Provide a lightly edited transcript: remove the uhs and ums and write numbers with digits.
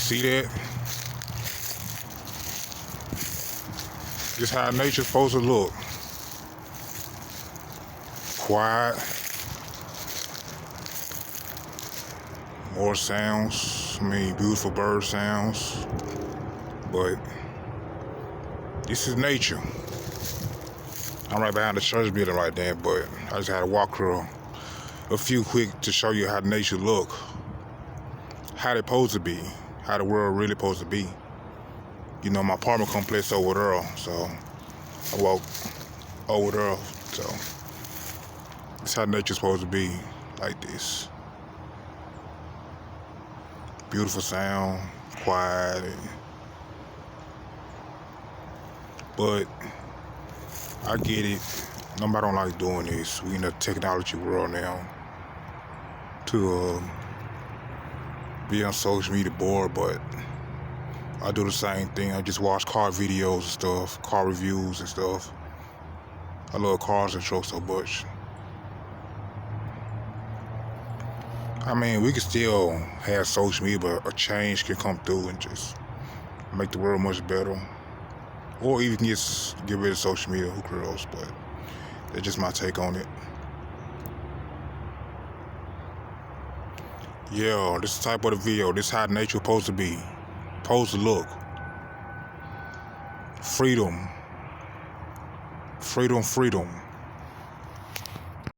See that? This how nature's supposed to look. Quiet. More sounds. Beautiful bird sounds. But this is nature. I'm right behind the church building right there, but I just had to walk through a few quick to show you how nature look. How they supposed to be. How the world really supposed to be. You know, my apartment complex over there, so I walk over there, so it's how nature's supposed to be, like this. Beautiful sound, quiet, but I get it. Nobody don't like doing this. We in a technology world now. To be on social media bored, but I do the same thing. I just watch car videos and stuff, car reviews and stuff. I love cars and trucks so much. We can still have social media, but a change can come through and just make the world much better. Or even just get rid of social media, who cares? But that's just my take on it. Yeah, this is the type of the video. This is how nature supposed to be. Supposed to look. Freedom. Freedom, freedom.